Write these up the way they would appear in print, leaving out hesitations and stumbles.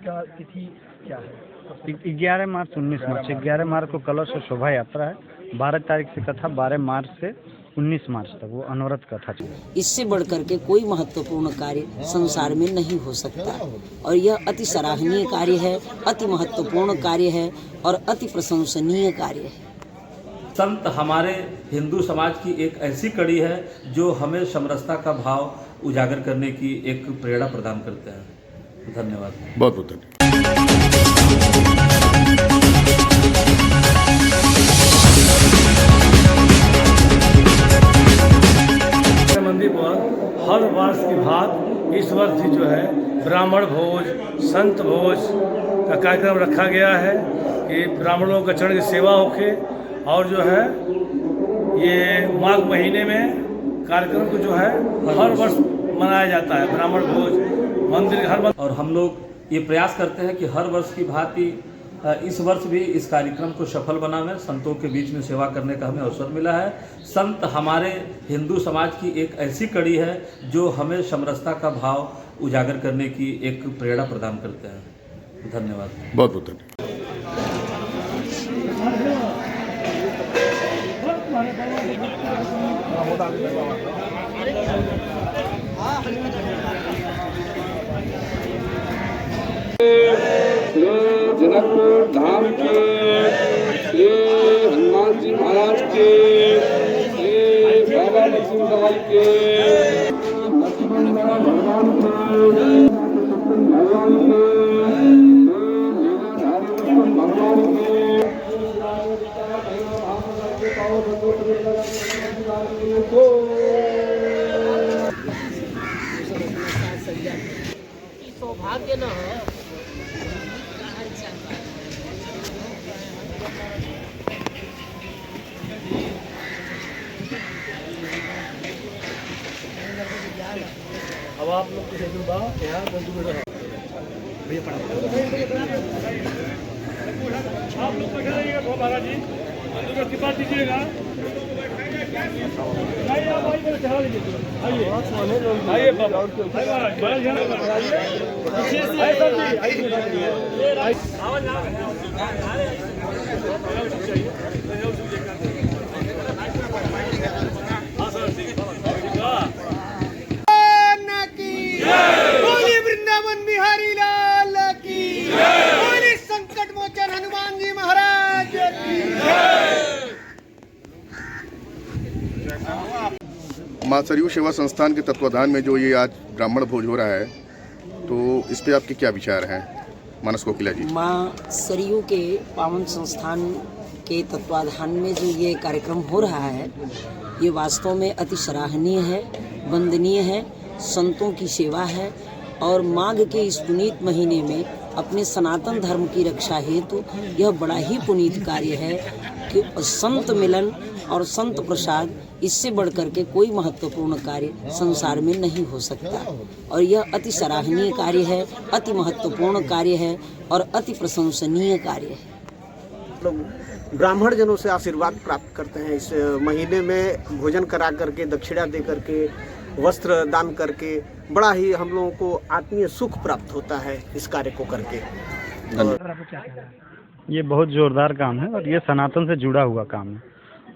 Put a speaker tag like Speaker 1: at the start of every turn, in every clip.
Speaker 1: का तिथि क्या है?
Speaker 2: 11 मार्च 19 मार्च 11 मार्च को कलश और शोभा यात्रा है। 12 तारीख से कथा, 12 मार्च से 19 मार्च तक वो अनवरत कथा चलेगी।
Speaker 3: इससे बढ़कर के कोई महत्वपूर्ण कार्य संसार में नहीं हो सकता और यह अति सराहनीय कार्य है, अति महत्वपूर्ण कार्य है और अति प्रशंसनीय कार्य है।
Speaker 4: संत हमारे हिंदू समाज की एक ऐसी कड़ी है जो हमें समरसता का भाव उजागर करने की एक प्रेरणा प्रदान करते हैं। धन्यवाद।
Speaker 5: बहुत बहुत धन्यवाद।
Speaker 1: मंदिर पर हर वर्ष की भांति इस वर्ष भी जो है ब्राह्मण भोज, संत भोज का कार्यक्रम रखा गया है कि ब्राह्मणों का चरण की सेवा होके और जो है ये माघ महीने में कार्यक्रम को जो है हर वर्ष मनाया जाता है ब्राह्मण भोज मंदिर हर वर्ष।
Speaker 4: और हम लोग ये प्रयास करते हैं कि हर वर्ष की भांति इस वर्ष भी इस कार्यक्रम को सफल बनावें। संतों के बीच में सेवा करने का हमें अवसर मिला है। संत हमारे हिंदू समाज की एक ऐसी कड़ी है जो हमें समरसता का भाव उजागर करने की एक प्रेरणा प्रदान करते हैं। धन्यवाद।
Speaker 5: बहुत बहुत धन्यवाद।
Speaker 6: जनकपुर धाम के हनुमान जी महाराज के बाबा लक्ष्मण के भगवान
Speaker 3: सौभाग्य न हो।
Speaker 1: अब आप लोग यहाँ बंधु भैया पड़ा आप लोग बैठे रहिएगा तो महाराज जी बंधु का कृपा दीजिएगा। आप आइए चढ़ा लीजिए। आइए बाबा
Speaker 7: वृंदावन बिहारी लाल की, संकट मोचन हनुमान जी महाराज की।
Speaker 5: माँ सरयू सेवा संस्थान के तत्वाधान में जो ये आज ब्राह्मण भोज हो रहा है, तो इस पे आपके क्या विचार हैं मानस कोकिला जी?
Speaker 3: माँ सरयू के पावन संस्थान के तत्वाधान में जो ये कार्यक्रम हो रहा है, ये वास्तव में अति सराहनीय है, वंदनीय है, संतों की सेवा है और माघ के इस पुनीत महीने में अपने सनातन धर्म की रक्षा हेतु यह बड़ा ही पुनीत कार्य है कि संत मिलन और संत प्रसाद, इससे बढ़कर के कोई महत्वपूर्ण कार्य संसार में नहीं हो सकता और यह अति सराहनीय कार्य है, अति महत्वपूर्ण कार्य है और अति प्रशंसनीय कार्य है।
Speaker 7: ब्राह्मण जनों से आशीर्वाद प्राप्त करते हैं। इस महीने में भोजन करा करके, दक्षिणा दे करके, वस्त्र दान करके बड़ा ही हम लोगों को आत्मीय सुख प्राप्त होता है इस कार्य को करके।
Speaker 2: ये बहुत जोरदार काम है और ये सनातन से जुड़ा हुआ काम है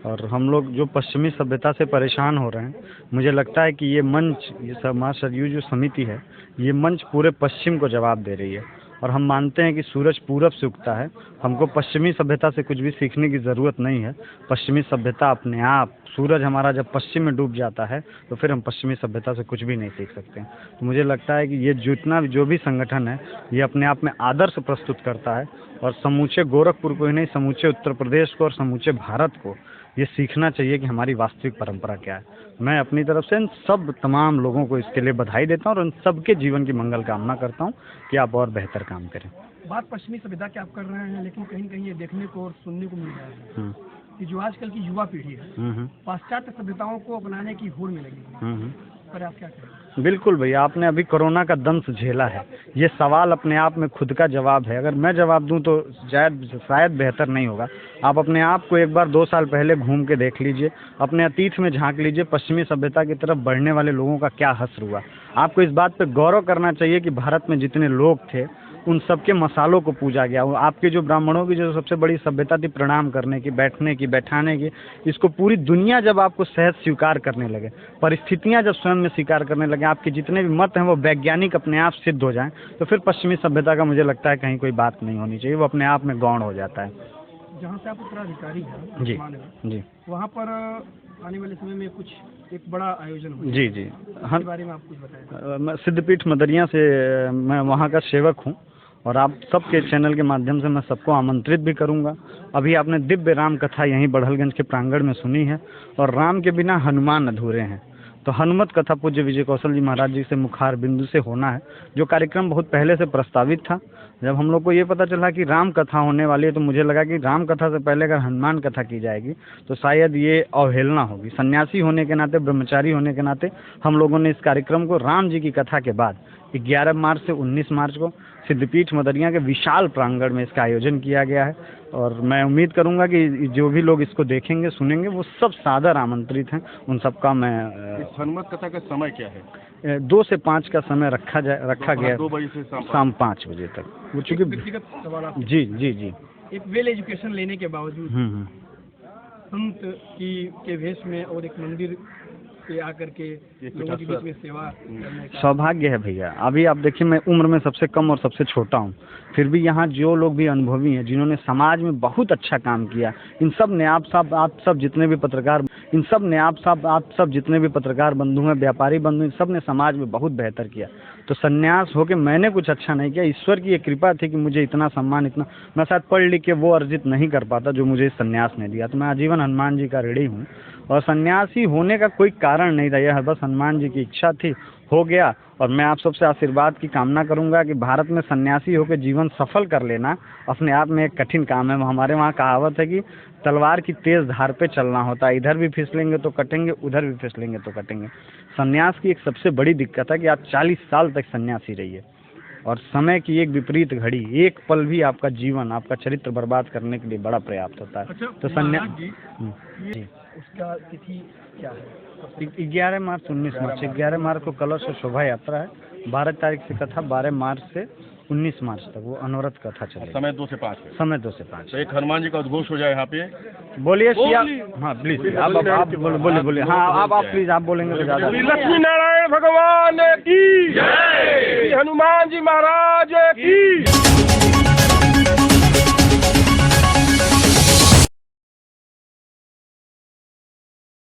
Speaker 2: और हम लोग जो पश्चिमी सभ्यता से परेशान हो रहे हैं, मुझे लगता है कि ये मंच, ये माँ सरयू जो समिति है, ये मंच पूरे पश्चिम को जवाब दे रही है और हम मानते हैं कि सूरज पूरब से उगता है। हमको पश्चिमी सभ्यता से कुछ भी सीखने की ज़रूरत नहीं है। पश्चिमी सभ्यता अपने आप, सूरज हमारा जब पश्चिम में डूब जाता है तो फिर हम पश्चिमी सभ्यता से कुछ भी नहीं सीख सकते हैं। तो मुझे लगता है कि ये जितना जो भी संगठन है, ये अपने आप में आदर्श प्रस्तुत करता है और समूचे गोरखपुर को ही नहीं, समूचे उत्तर प्रदेश को और समूचे भारत को ये सीखना चाहिए कि हमारी वास्तविक परंपरा क्या है। मैं अपनी तरफ से इन सब तमाम लोगों को इसके लिए बधाई देता हूँ और उन सबके जीवन की मंगल कामना करता हूँ कि आप और बेहतर काम करें।
Speaker 1: बात पश्चिमी सभ्यता की आप कर रहे हैं, लेकिन कहीं कहीं ये देखने को और सुनने को मिल रहा है कि जो आजकल की युवा पीढ़ी है पाश्चात्य सभ्यताओं को अपनाने की होड़ में लगी है। पर आप क्या कहें?
Speaker 2: बिल्कुल भैया, आपने अभी कोरोना का दंश झेला है। ये सवाल अपने आप में खुद का जवाब है। अगर मैं जवाब दूं तो शायद बेहतर नहीं होगा। आप अपने आप को एक बार 2 साल पहले घूम के देख लीजिए, अपने अतीत में झांक लीजिए, पश्चिमी सभ्यता की तरफ बढ़ने वाले लोगों का क्या हश्र हुआ। आपको इस बात पे गौरव करना चाहिए कि भारत में जितने लोग थे उन सब के मसालों को पूजा गया। वो आपके जो ब्राह्मणों की जो सबसे बड़ी सभ्यता थी प्रणाम करने की, बैठने की, बैठाने की, इसको पूरी दुनिया जब आपको सहज स्वीकार करने लगे, परिस्थितियां जब स्वयं में स्वीकार करने लगे, आपके जितने भी मत हैं वो वैज्ञानिक अपने आप सिद्ध हो जाएं, तो फिर पश्चिमी सभ्यता का मुझे लगता है कहीं कोई बात नहीं होनी चाहिए, वो अपने आप में गौण हो जाता है।
Speaker 8: जहाँ से आप उत्तराधिकारी हैं
Speaker 2: जी
Speaker 8: वर्तमान में,
Speaker 2: जी
Speaker 8: वहाँ पर आने वाले समय में कुछ एक बड़ा आयोजन हो,
Speaker 2: जी जी
Speaker 8: इसके बारे में आप कुछ बताएं।
Speaker 2: मैं सिद्धपीठ मदरिया से मैं वहाँ का सेवक हूँ और आप सबके चैनल के माध्यम से मैं सबको आमंत्रित भी करूँगा। अभी आपने दिव्य राम कथा यहीं बढ़लगंज के प्रांगण में सुनी है और राम के बिना हनुमान अधूरे हैं, तो हनुमत कथा पूज्य विजय कौशल जी महाराज जी से मुखार बिंदु से होना है, जो कार्यक्रम बहुत पहले से प्रस्तावित था। जब हम लोग को ये पता चला कि राम कथा होने वाली है तो मुझे लगा कि राम कथा से पहले अगर हनुमान कथा की जाएगी तो शायद ये अवहेलना होगी। सन्यासी होने के नाते, ब्रह्मचारी होने के नाते हम लोगों ने इस कार्यक्रम को राम जी की कथा के बाद 11 मार्च से 19 मार्च को सिद्धपीठ मदरिया के विशाल प्रांगण में इसका आयोजन किया गया है और मैं उम्मीद करूंगा कि जो भी लोग इसको देखेंगे सुनेंगे वो सब सादर आमंत्रित हैं। उन सबका मैं
Speaker 5: इस हनुमत कथा का समय क्या है?
Speaker 2: 2 से 5 का समय रखा गया,
Speaker 5: 2 बजे से
Speaker 2: शाम 5 बजे तक। वो चूँकि
Speaker 8: व्यक्तिगत सवाल आप,
Speaker 2: जी जी जी
Speaker 8: एक वेल एजुकेशन लेने के बावजूद संत के वेश में और एक मंदिर पे आकर के लोगों के बीच में सेवा करने का
Speaker 2: सौभाग्य है भैया। अभी आप देखिए मैं उम्र में सबसे कम और सबसे छोटा हूँ, फिर भी यहाँ जो लोग भी अनुभवी हैं, जिन्होंने समाज में बहुत अच्छा काम किया, इन सब ने आप सब जितने भी पत्रकार, इन सब ने आप सब जितने भी पत्रकार बंधु हैं, व्यापारी बंधु, इन सब ने समाज में बहुत बेहतर किया। तो संन्यास होके मैंने कुछ अच्छा नहीं किया, ईश्वर की एक कृपा थी कि मुझे इतना सम्मान, इतना मैं शायद पढ़ लिख के वो अर्जित नहीं कर पाता जो मुझे संन्यास ने दिया। तो मैं आजीवन हनुमान जी का ऋणी हूँ और सन्यासी होने का कोई कारण नहीं था, यह बस हनुमान जी की इच्छा थी, हो गया। और मैं आप सबसे आशीर्वाद की कामना करूंगा कि भारत में सन्यासी होकर जीवन सफल कर लेना अपने आप में एक कठिन काम है। हमारे वहाँ कहावत है कि तलवार की तेज धार पे चलना होता है, इधर भी फिसलेंगे तो कटेंगे, उधर भी फिसलेंगे तो कटेंगे। सन्यास की एक सबसे बड़ी दिक्कत है कि आप 40 साल तक सन्यासी रहिए और समय की एक विपरीत घड़ी, एक पल भी आपका जीवन, आपका चरित्र बर्बाद करने के लिए बड़ा पर्याप्त होता है।
Speaker 8: अच्छा,
Speaker 2: तो
Speaker 8: जी उसका तिथि क्या है?
Speaker 2: 11 मार्च 19 मार्च 11 मार्च को कलश और शोभा यात्रा है, 12 तारीख से कथा, 12 मार्च से 19 मार्च तक वो अनवरत कथा चलेगी।
Speaker 5: समय 2 से 5 है।
Speaker 2: समय 2 से 5।
Speaker 5: तो एक हनुमान जी का उद्घोष हो जाए यहाँ पे।
Speaker 2: बोलिए हाँ प्लीज, आप बोलिए। हाँ आप प्लीज, आप बोलेंगे तो ज़्यादा।
Speaker 6: लक्ष्मी नारायण भगवान की जय, हनुमान जी महाराज की